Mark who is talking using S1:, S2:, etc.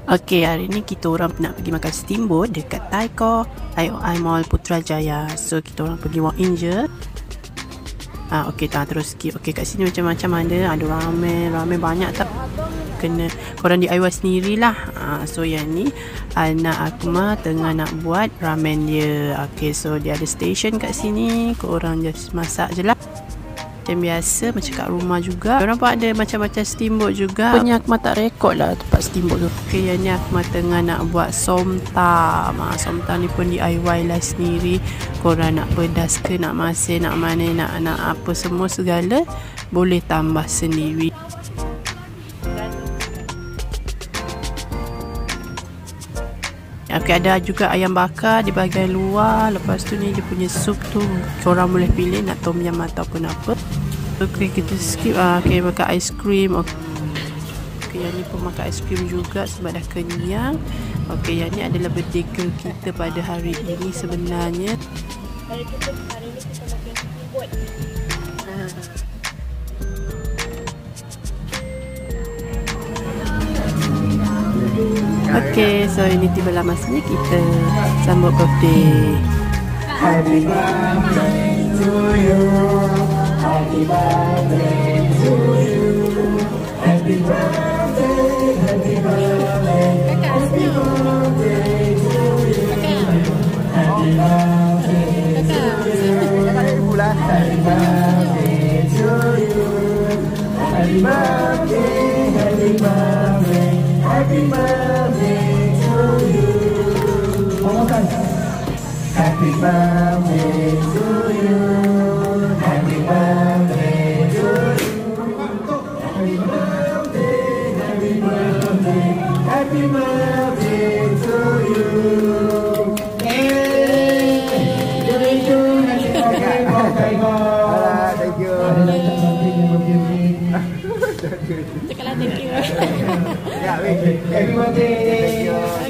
S1: Okey, hari ni kita orang nak pergi makan steamboat dekat Tai Mall Putrajaya. So kita orang pergi walk in je. Okey, terus skip. Okey, kat sini macam-macam ada ramen banyak tak. Kena korang DIY sendirilah. So yang ni anak Akmal tengah nak buat ramen dia. Okey, so dia ada station kat sini. Korang just masak je lah. Macam biasa, macam kat rumah juga. Orang pun ada macam-macam steamboat juga. Punya Akmal tak rekod lah tempat steamboat tu. Okey, yang ni Akmal tengah nak buat somtam. Somtam ni pun DIY lah sendiri. Korang nak pedas ke, nak masin, nak mana, nak apa semua segala, boleh tambah sendiri. Okey, ada juga ayam bakar di bahagian luar. Lepas tu ni dia punya sup tu korang boleh pilih nak tom yum ataupun apa. Okey, kita skip. Okey, makan aiskrim. Okey, yang ni pun makan aiskrim juga sebab dah kenyang. Okey, yang ni adalah birthday girl kita pada hari ini sebenarnya. Hari ini kita makan steamboat. Okay, so ini tibalah masanya kita sambut birthday. Happy birthday to you. Happy birthday to you. Happy birthday, happy birthday. Happy birthday to you. Happy birthday to you. Happy birthday to you. Happy birthday, happy birthday. Happy birthday to you. Happy birthday to you. Happy birthday to you. Happy birthday, happy birthday. Happy birthday to you. Thank you. Cakaplah thank you. Happy birthday.